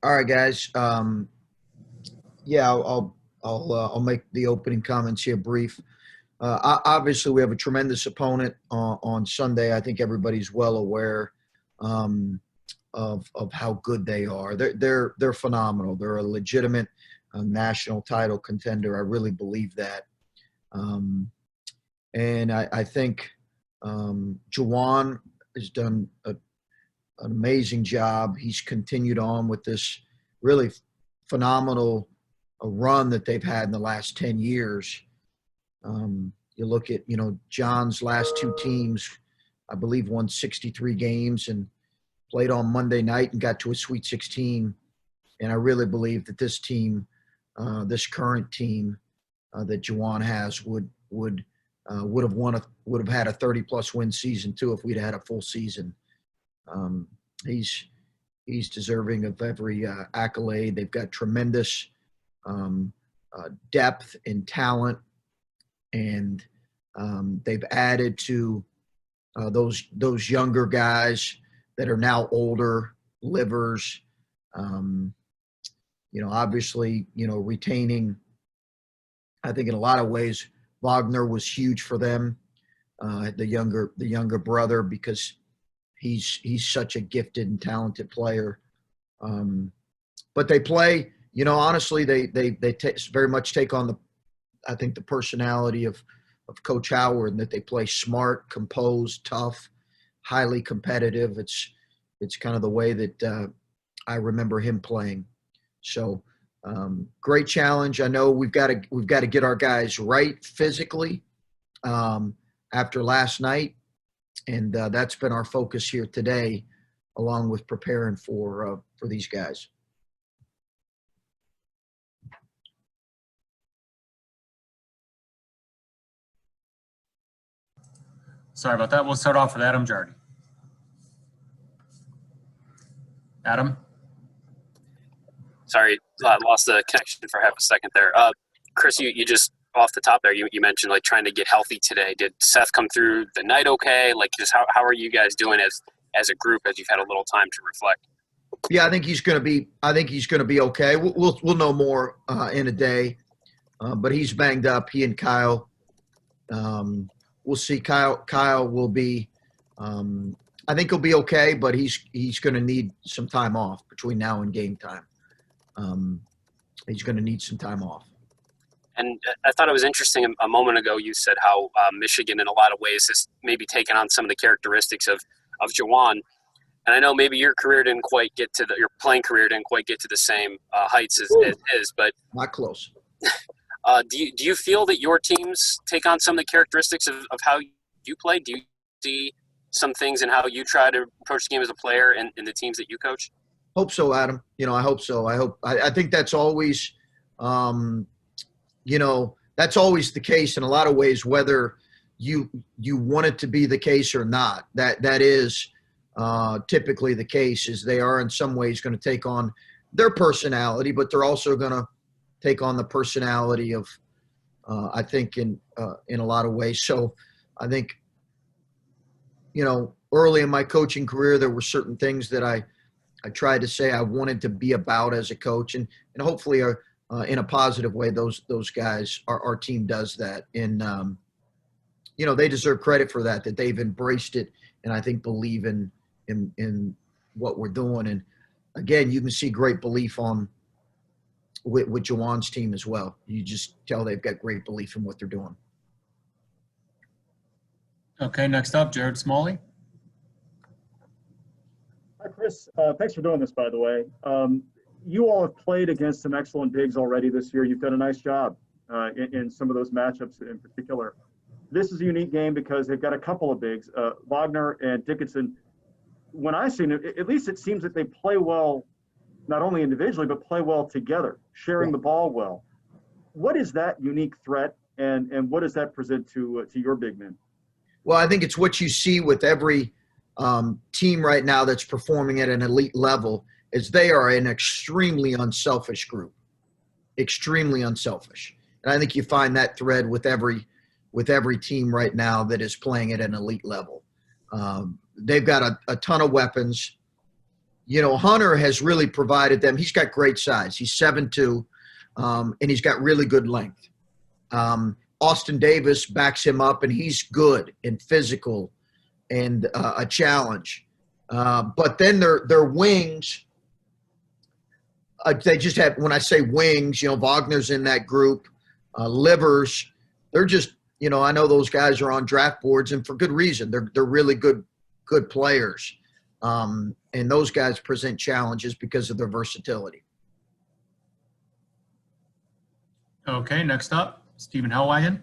All right, guys. Yeah, I'll make the opening comments here brief. Obviously, we have a tremendous opponent on Sunday. I think everybody's well aware um, of how good they are. They're phenomenal. They're a legitimate national title contender. I really believe that. Um, and I think Jawan has done an amazing job. He's continued on with this really phenomenal run that they've had in the last 10 years. You look at, John's last two teams, I believe, won 63 games and played on Monday night and got to a Sweet 16. And I really believe that this team, this current team that Juwan has, would have had a 30-plus win season too if we'd had a full season. He's deserving of every accolade. They've got tremendous depth and talent, and they've added to those younger guys that are now older livers. Obviously, retaining. I think in a lot of ways, Wagner was huge for them, the younger brother, because he's such a gifted and talented player. But they play, honestly, they very much take on the personality of Coach Howard, and that they play smart, composed, tough, highly competitive. It's kind of the way that I remember him playing. So great challenge. I know we've got to get our guys right physically after last night. And that's been our focus here today, along with preparing for these guys. Sorry about that. We'll start off with Adam Jardy. Adam? Sorry, lost the connection for half a second there. Chris, you just off the top there, you mentioned like trying to get healthy today. Did Seth come through the night okay? Like, just how are you guys doing as a group as you've had a little time to reflect? Yeah, I think he's going to be okay. We'll know more in a day, but he's banged up. He and Kyle. We'll see. Kyle will be. I think he'll be okay, but he's going to need some time off between now and game time. He's going to need some time off. And I thought it was interesting a moment ago you said how Michigan in a lot of ways has maybe taken on some of the characteristics of Jawan. And I know maybe your career didn't quite get to your playing career didn't quite get to the same heights as his, but not close. Do you feel that your teams take on some of the characteristics of how you play? Do you see some things in how you try to approach the game as a player in the teams that you coach? Hope so, Adam. I hope so. I think that's always, that's always the case in a lot of ways, whether you want it to be the case or not. That is typically the case, is they are in some ways going to take on their personality, but they're also going to take on the personality of, I think, in a lot of ways. So I think, early in my coaching career, there were certain things that I tried to say I wanted to be about as a coach, and hopefully in a positive way, those guys, our team does that. And, they deserve credit for that they've embraced it, and I think believe in what we're doing. And again, you can see great belief with Jawan's team as well. You just tell they've got great belief in what they're doing. Okay, next up, Jared Smalley. Hi, Chris. Thanks for doing this, by the way. You all have played against some excellent bigs already this year. You've done a nice job in some of those matchups in particular. This is a unique game because they've got a couple of bigs, Wagner and Dickinson. When I've seen it, at least it seems that they play well, not only individually, but play well together, sharing the ball well. What is that unique threat, and what does that present to your big men? Well, I think it's what you see with every team right now that's performing at an elite level, is they are an extremely unselfish group, extremely unselfish. And I think you find that thread with every team right now that is playing at an elite level. They've got a ton of weapons. Hunter has really provided them. He's got great size. He's 7'2", and he's got really good length. Austin Davis backs him up, and he's good and physical and a challenge. But then their wings, they just have, when I say wings, Wagner's in that group, Livers, they're just, I know those guys are on draft boards, and for good reason. They're really good players. And those guys present challenges because of their versatility. Okay, next up, Stephen Hellwagen.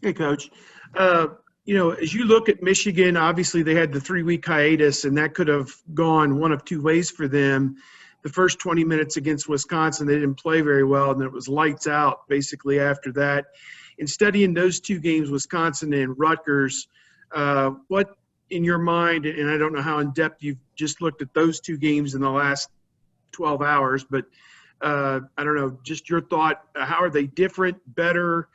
Hey, Coach. As you look at Michigan, obviously they had the 3-week hiatus, and that could have gone one of two ways for them. The first 20 minutes against Wisconsin, they didn't play very well, and then it was lights out basically after that. In studying those two games, Wisconsin and Rutgers, what in your mind, and I don't know how in depth you've just looked at those two games in the last 12 hours, but I don't know, just your thought, how are they different, better?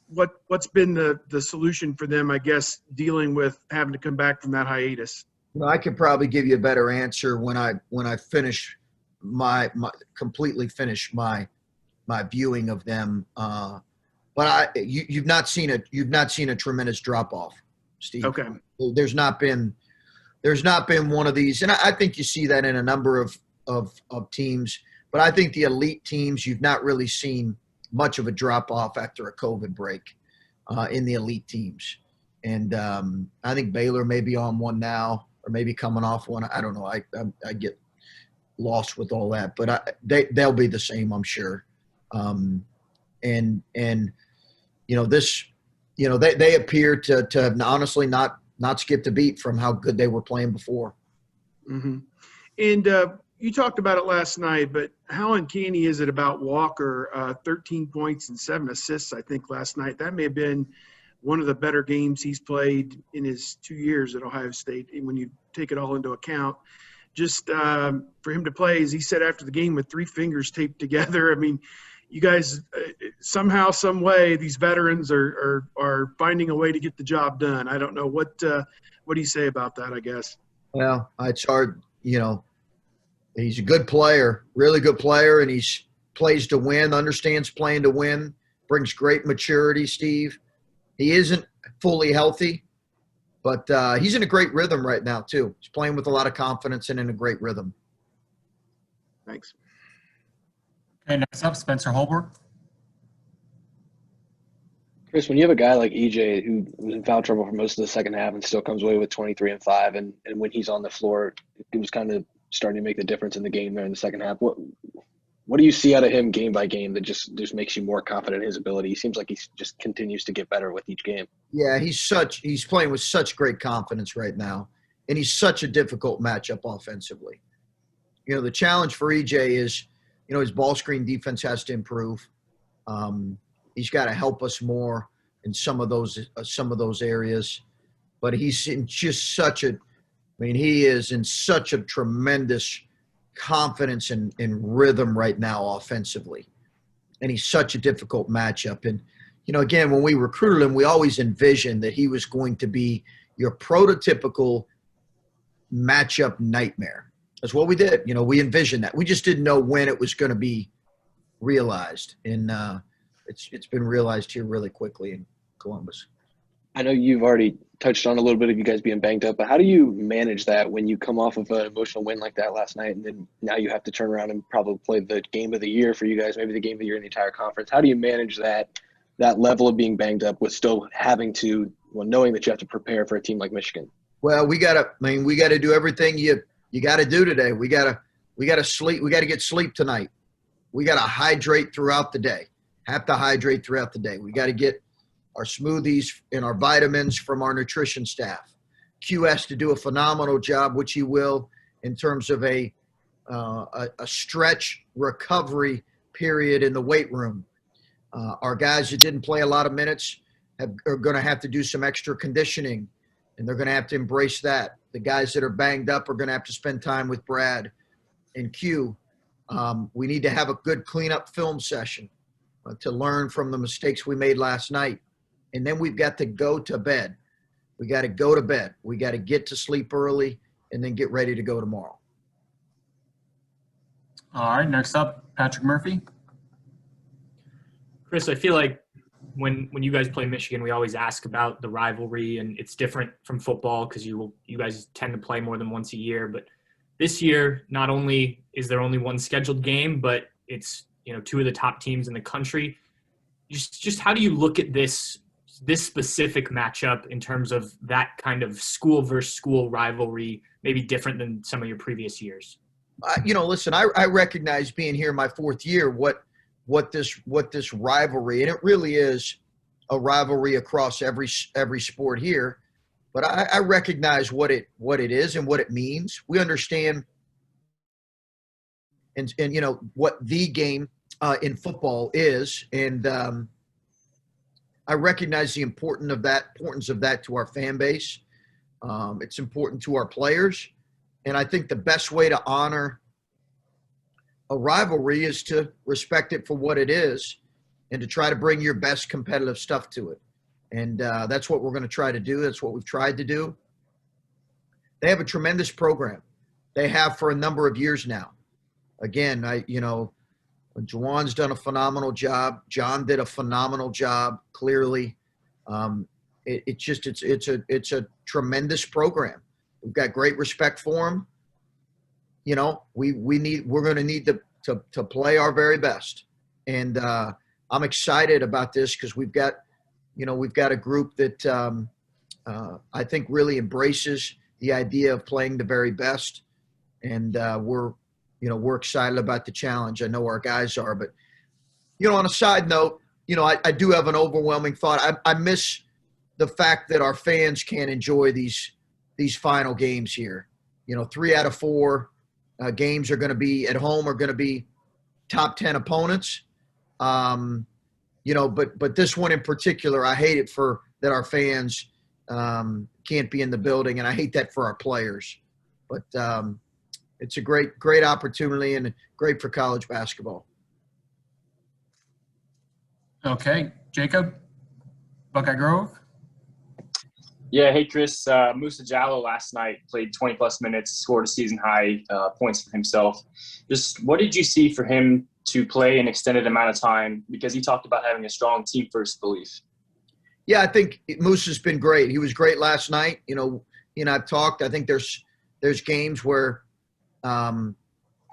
What's been the solution for them, I guess, dealing with having to come back from that hiatus? I could probably give you a better answer when I finish my completely finish my viewing of them. But you've not seen a tremendous drop off, Steve. Okay. There's not been one of these, and I think you see that in a number of teams. But I think the elite teams, you've not really seen much of a drop off after a COVID break in the elite teams. And I think Baylor may be on one now, or maybe coming off one. I don't know. I get lost with all that, but they'll be the same, I'm sure. And they appear to have honestly not skipped a beat from how good they were playing before. Mm-hmm. And you talked about it last night, but how uncanny is it about Walker? 13 points and 7 assists, I think, last night. That may have been one of the better games he's played in his 2 years at Ohio State, when you take it all into account. Just for him to play, as he said after the game, with 3 fingers taped together. I mean, you guys, somehow, some way, these veterans are finding a way to get the job done. I don't know. What do you say about that, I guess? Well, it's hard, He's a good player, really good player, and he plays to win, understands playing to win, brings great maturity, Steve. He isn't fully healthy, but he's in a great rhythm right now, too. He's playing with a lot of confidence and in a great rhythm. Thanks. Okay, next up, Spencer Holbrook. Chris, when you have a guy like EJ who was in foul trouble for most of the second half and still comes away with 23 and 5, and when he's on the floor, it was kind of starting to make the difference in the game there in the second half. What do you see out of him game by game that just makes you more confident in his ability? He seems like he just continues to get better with each game. Yeah, he's playing with such great confidence right now, and he's such a difficult matchup offensively. The challenge for EJ is, his ball screen defense has to improve. He's got to help us more in some of those areas, but he's in just he is in such a tremendous confidence and rhythm right now offensively. And he's such a difficult matchup. And, again, when we recruited him, we always envisioned that he was going to be your prototypical matchup nightmare. That's what we did. We envisioned that. We just didn't know when it was going to be realized. And it's been realized here really quickly in Columbus. I know you've already touched on a little bit of you guys being banged up, but how do you manage that when you come off of an emotional win like that last night, and then now you have to turn around and probably play the game of the year for you guys, maybe the game of the year in the entire conference? How do you manage that level of being banged up with still having to, knowing that you have to prepare for a team like Michigan? Well, we got to do everything you got to do today. We got to sleep. We got to get sleep tonight. We got to hydrate throughout the day. Have to hydrate throughout the day. We got to get our smoothies and our vitamins from our nutrition staff. Q has to do a phenomenal job, which he will, in terms of a stretch recovery period in the weight room. Our guys that didn't play a lot of minutes are going to have to do some extra conditioning, and they're going to have to embrace that. The guys that are banged up are going to have to spend time with Brad and Q. We need to have a good cleanup film session to learn from the mistakes we made last night. And then we've got to go to bed. We got to go to bed. We got to get to sleep early and then get ready to go tomorrow. All right, next up, Patrick Murphy. Chris, I feel like when you guys play Michigan, we always ask about the rivalry, and it's different from football because you guys tend to play more than once a year. But this year, not only is there only one scheduled game, but it's two of the top teams in the country. Just how do you look at this specific matchup in terms of that kind of school versus school rivalry, maybe different than some of your previous years? Listen, I recognize being here my fourth year what this rivalry, and it really is a rivalry across every sport here, but I recognize what it is and what it means. We understand and what the game in football is, and I recognize the importance of that to our fan base. It's important to our players, and I think the best way to honor a rivalry is to respect it for what it is and to try to bring your best competitive stuff to it. And that's what we're going to try to do. That's what we've tried to do. They have a tremendous program. They have for a number of years now. Again, Juwan's done a phenomenal job. John did a phenomenal job, clearly. It's a tremendous program. We've got great respect for them. We're going to need to play our very best. And I'm excited about this because we've got a group that I think really embraces the idea of playing the very best. And we're excited about the challenge. I know our guys are, but on a side note, I do have an overwhelming thought. I miss the fact that our fans can't enjoy these final games here. 3 out of 4 games are going to be at home, are going to be top 10 opponents. But this one in particular, I hate it that our fans can't be in the building, and I hate that for our players. But it's a great opportunity and great for college basketball. Okay, Jacob, Buckeye Grove. Yeah, hey, Chris. Musa Jallo last night played 20-plus minutes, scored a season-high points for himself. Just what did you see for him to play an extended amount of time? Because he talked about having a strong team-first belief. Yeah, I think Musa's been great. He was great last night. I've talked. I think there's games where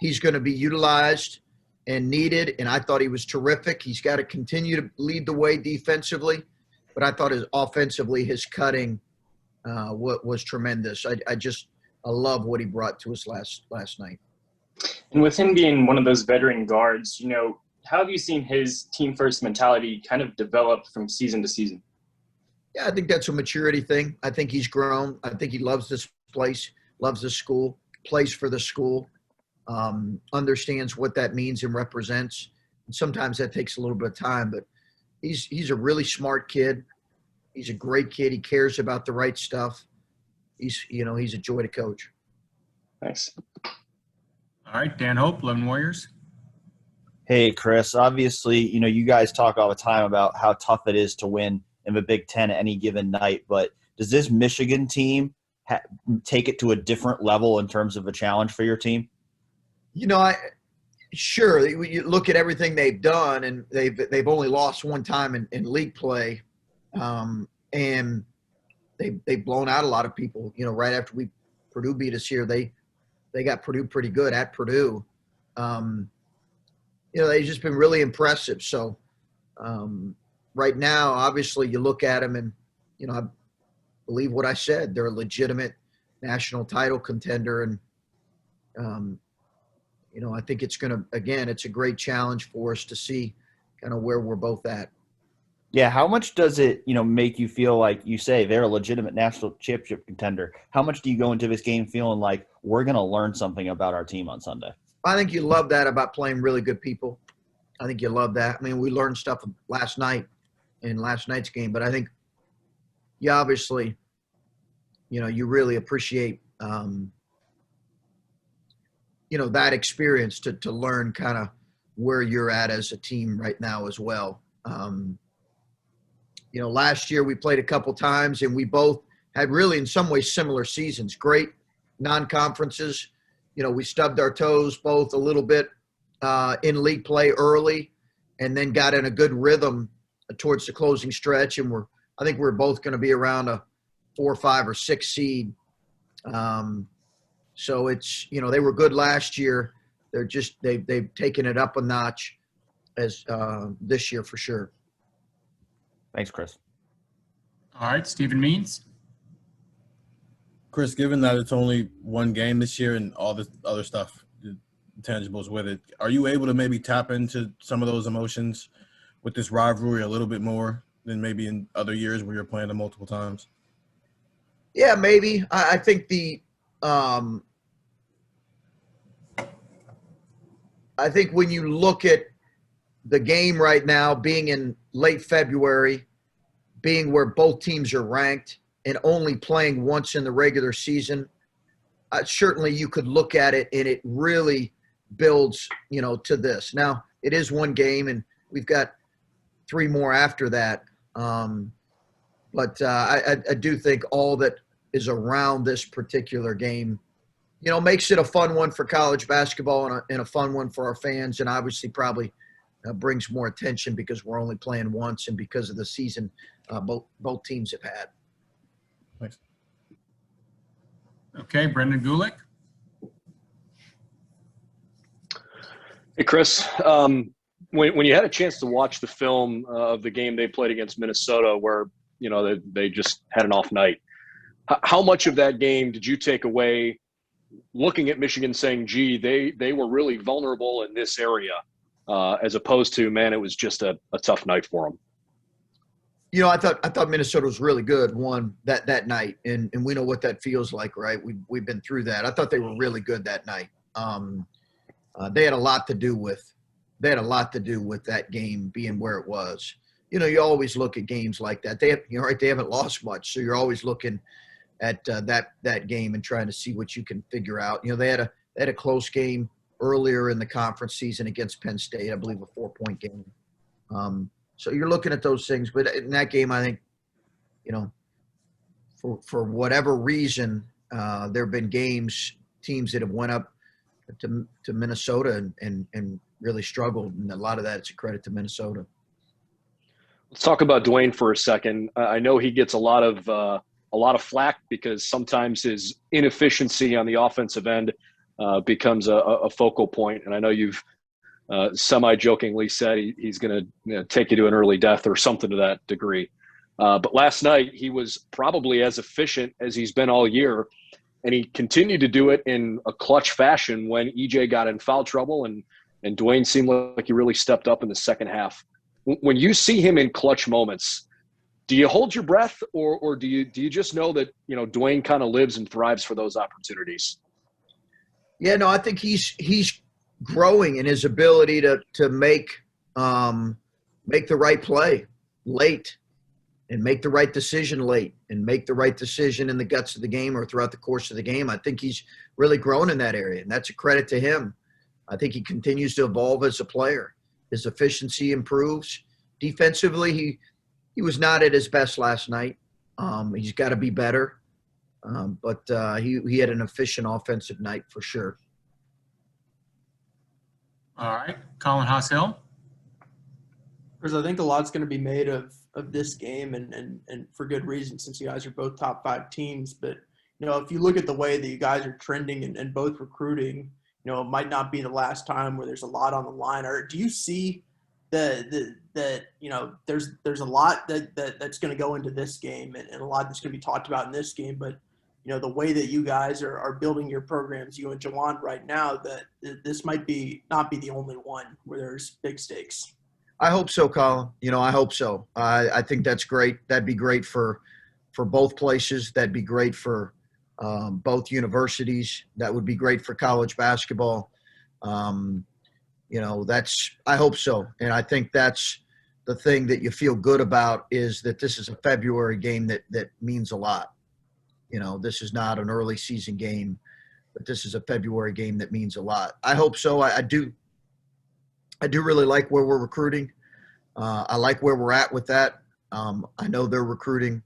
he's going to be utilized and needed, and I thought he was terrific. He's got to continue to lead the way defensively, but I thought offensively his cutting was tremendous. I love what he brought to us last night. And with him being one of those veteran guards, how have you seen his team-first mentality kind of develop from season to season? Yeah, I think that's a maturity thing. I think he's grown. I think he loves this place, loves the school, plays for the school, understands what that means and represents. And sometimes that takes a little bit of time, but he's a really smart kid. He's a great kid. He cares about the right stuff. He's a joy to coach. Thanks. All right, Dan Hope, 11 Warriors. Hey, Chris. Obviously, you guys talk all the time about how tough it is to win in the Big Ten any given night, but does this Michigan team take it to a different level in terms of a challenge for your team? Sure. You look at everything they've done, and they've only lost one time in league play, and they've blown out a lot of people. Right after Purdue beat us here, they got Purdue pretty good at Purdue. They've just been really impressive. So right now, obviously, you look at them, and I believe what I said. They're a legitimate national title contender, and I think it's a great challenge for us to see kind of where we're both at. Yeah, how much does it, make you feel like you say they're a legitimate national championship contender? How much do you go into this game feeling like we're going to learn something about our team on Sunday? I think you love that about playing really good people. I think you love that. I mean, we learned stuff last night in last night's game, but I think you obviously, you really appreciate, that experience to learn kind of where you're at as a team right now as well. Last year we played a couple times and we both had really in some ways similar seasons. Great non-conferences. We stubbed our toes both a little bit in league play early, and then got in a good rhythm towards the closing stretch. And I think we're both going to be around a 4, 5, or 6 seed. So it's, they were good last year. They've taken it up a notch as this year for sure. Thanks, Chris. All right, Stephen Means. Chris, given that it's only one game this year and all this other stuff, the intangibles with it, are you able to maybe tap into some of those emotions with this rivalry a little bit more than maybe in other years where you're playing them multiple times? Yeah, maybe. I think I think when you look at the game right now, being in late February, being where both teams are ranked, and only playing once in the regular season, certainly you could look at it and it really builds, to this. Now, it is one game, and we've got 3 more after that. But I do think all that is around this particular game, makes it a fun one for college basketball and a fun one for our fans, and obviously probably brings more attention because we're only playing once and because of the season both teams have had. Thanks. Okay, Brendan Gulick. Hey, Chris. When you had a chance to watch the film of the game they played against Minnesota where, they just had an off night, how much of that game did you take away looking at Michigan saying, gee, they were really vulnerable in this area as opposed to, man, it was just a tough night for them? I thought Minnesota was really good that night, and we know what that feels like, right? We've been through that. I thought they were really good that night. They had a lot to do with that game being where it was. You always look at games like that. They haven't lost much, so you're always looking at that game and trying to see what you can figure out. They had a close game earlier in the conference season against Penn State, I believe a 4-point game. So you're looking at those things, but in that game, I think, for whatever reason, there have been teams that have went up to Minnesota and really struggled, and a lot of that is a credit to Minnesota. Let's talk about Dwayne for a second. I know he gets a lot of flack because sometimes his inefficiency on the offensive end becomes a focal point, and I know you've semi-jokingly said he's going to take you to an early death or something to that degree. But last night he was probably as efficient as he's been all year, and he continued to do it in a clutch fashion when EJ got in foul trouble, and Dwayne seemed like he really stepped up in the second half. When you see him in clutch moments, do you hold your breath, or do you just know that Dwayne kind of lives and thrives for those opportunities? Yeah, no, I think he's growing in his ability to make the right play late, and make the right decision late, and make the right decision in the guts of the game or throughout the course of the game. I think he's really grown in that area, and that's a credit to him. I think he continues to evolve as a player. His efficiency improves. Defensively, he was not at his best last night. He's got to be better, but he had an efficient offensive night for sure. All right, Colin Haas-Hill. Because I think a lot's going to be made of this game, and for good reason, since you guys are both top 5 teams. But if you look at the way that you guys are trending and both recruiting, it might not be the last time where there's a lot on the line. Or do you see that there's a lot that's going to go into this game, and a lot that's going to be talked about in this game, but the way that you guys are building your programs, you and Jawan right now, that this might not be the only one where there's big stakes? I hope so, Colin. I hope so. I think that's great. That'd be great for both places. That'd be great for both universities. That would be great for college basketball. I hope so. And I think that's the thing that you feel good about, is that this is a February game that means a lot. This is not an early season game, but this is a February game that means a lot. I hope so. I do really like where we're recruiting. I like where we're at with that. I know they're recruiting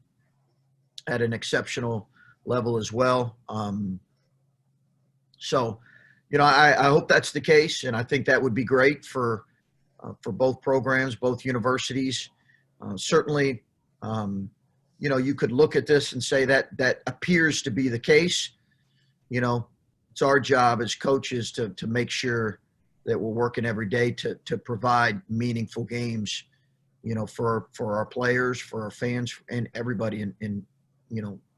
at an exceptional level as well. So, I hope that's the case, and I think that would be great for both programs, both universities. Certainly, you could look at this and say that appears to be the case. It's our job as coaches to make sure that we're working every day to provide meaningful games, for our players, for our fans, and everybody in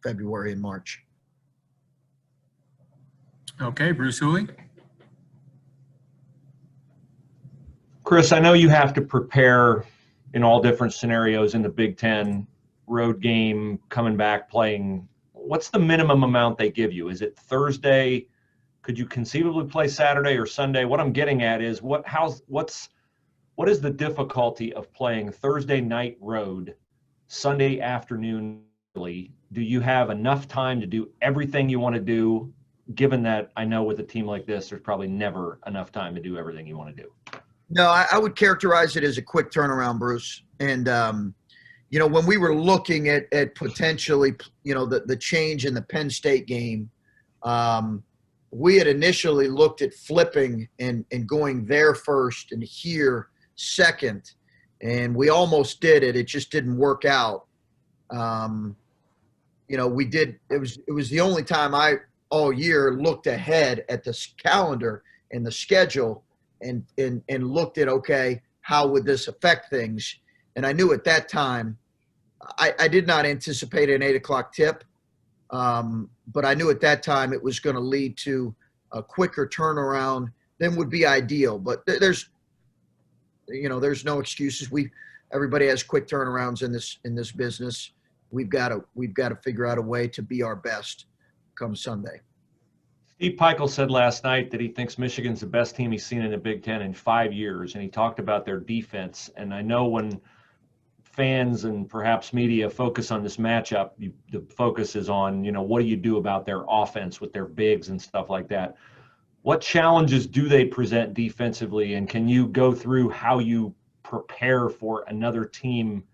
February and March. Okay, Bruce Hooley. Chris, I know you have to prepare in all different scenarios in the Big Ten, road game, coming back, playing. What's the minimum amount they give you? Is it Thursday? Could you conceivably play Saturday or Sunday? What I'm getting at is what is the difficulty of playing Thursday night road, Sunday afternoon early? Do you have enough time to do everything you want to do, given that I know with a team like this, there's probably never enough time to do everything you want to do? No, I would characterize it as a quick turnaround, Bruce. And, when we were looking at potentially, the change in the Penn State game, we had initially looked at flipping and going there first and here second. And we almost did it. It just didn't work out. We did. It was the only time I all year looked ahead at the calendar and the schedule and looked at, okay, how would this affect things? And I knew at that time, I did not anticipate an 8 o'clock tip, but I knew at that time it was going to lead to a quicker turnaround than would be ideal. But there's no excuses. Everybody has quick turnarounds in this business. We've got to figure out a way to be our best come Sunday. Steve Peichel said last night that he thinks Michigan's the best team he's seen in the Big Ten in 5 years, and he talked about their defense. And I know when fans and perhaps media focus on this matchup, the focus is on, what do you do about their offense with their bigs and stuff like that? What challenges do they present defensively, and can you go through how you prepare for another team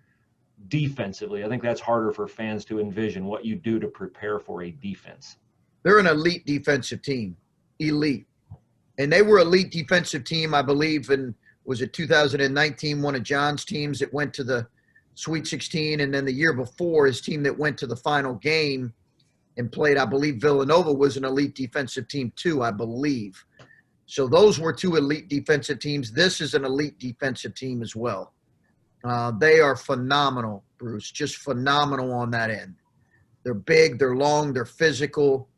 defensively? I think that's harder for fans to envision, what you do to prepare for a defense. They're an elite defensive team, elite. And they were elite defensive team, I believe, was it 2019, one of John's teams that went to the Sweet 16, and then the year before, his team that went to the final game and played, I believe Villanova was an elite defensive team too, I believe. So those were two elite defensive teams. This is an elite defensive team as well. They are phenomenal, Bruce, just phenomenal on that end. They're big, they're long, they're physical.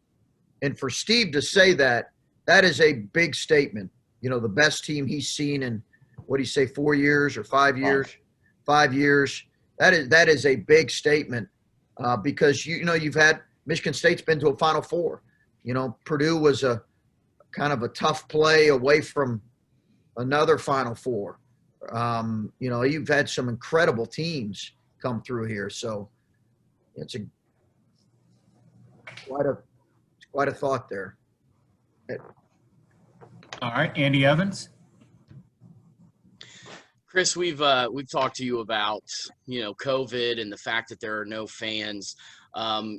And for Steve to say that is a big statement. The best team he's seen in, what do you say, 4 years or 5 years? 5 years. That is a big statement because, you've had Michigan State's been to a Final Four. Purdue was a kind of a tough play away from another Final Four. You've had some incredible teams come through here. So it's quite a thought there. All right, Andy Evans. Chris, we've talked to you about, COVID and the fact that there are no fans.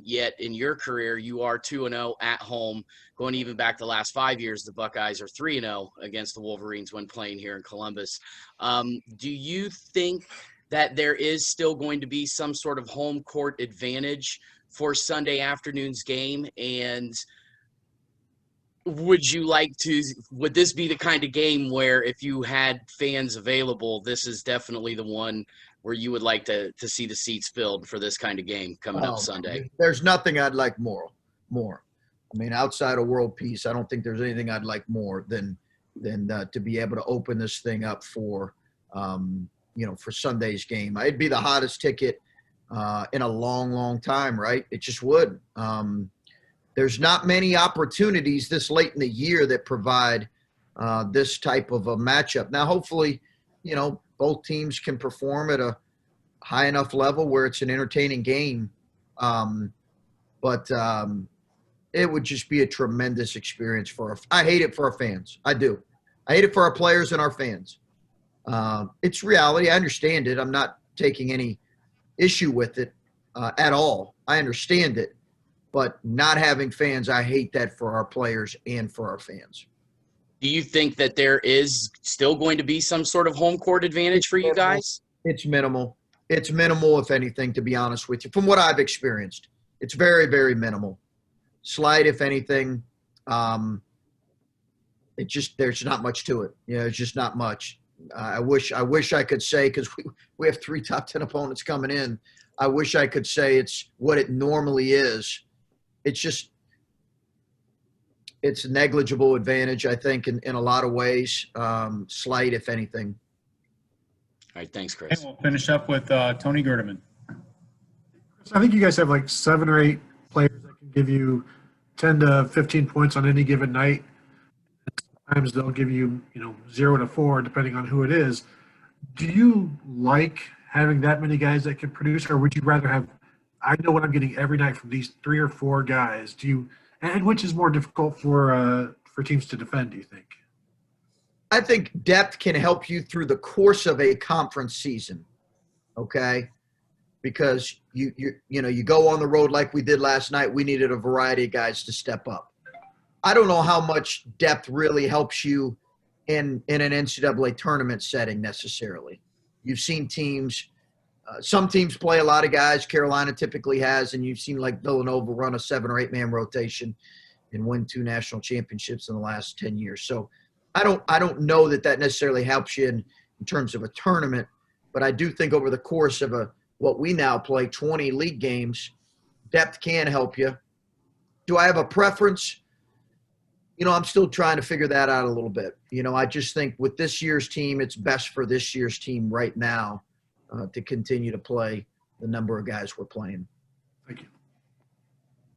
Yet in your career, you are 2-0 at home. Going even back the last 5 years, the Buckeyes are 3-0 against the Wolverines when playing here in Columbus. Do you think that there is still going to be some sort of home court advantage for Sunday afternoon's game? And would this be the kind of game where if you had fans available, this is definitely the one where you would like to see the seats filled for this kind of game coming up Sunday? There's nothing I'd like more. I mean, outside of world peace, I don't think there's anything I'd like more than to be able to open this thing up for Sunday's game. It'd be the hottest ticket in a long, long time, right? It just would. There's not many opportunities this late in the year that provide this type of a matchup. Now, hopefully, both teams can perform at a high enough level where it's an entertaining game. But it would just be a tremendous experience I hate it for our fans. I do. I hate it for our players and our fans. It's reality. I understand it. I'm not taking any issue with it at all. I understand it, but not having fans, I hate that for our players and for our fans. Do you think that there is still going to be some sort of home court advantage for you guys? It's minimal. It's minimal, if anything, to be honest with you. From what I've experienced, it's very, very minimal. Slight, if anything. There's not much to it. It's just not much. I wish I could say, because we have 3 top 10 opponents coming in. I wish I could say it's what it normally is. It's a negligible advantage, I think, in a lot of ways. Slight, if anything. All right, thanks, Chris. And we'll finish up with Tony Gerdeman. So I think you guys have like 7 or 8 players that can give you 10 to 15 points on any given night. Sometimes they'll give you, 0 to 4, depending on who it is. Do you like having that many guys that can produce, or would you rather have, I know what I'm getting every night from these 3 or 4 guys? And which is more difficult for teams to defend, do you think? I think depth can help you through the course of a conference season, okay? Because you go on the road like we did last night. We needed a variety of guys to step up. I don't know how much depth really helps you in an NCAA tournament setting necessarily. You've seen teams, some teams play a lot of guys. Carolina typically has, and you've seen like Villanova run a 7 or 8 man rotation and win 2 national championships in the last 10 years. So I don't know that necessarily helps you in terms of a tournament, but I do think over the course of what we now play, 20 league games, depth can help you. Do I have a preference? I'm still trying to figure that out a little bit. I just think with this year's team, it's best for this year's team right now to continue to play the number of guys we're playing. Thank you.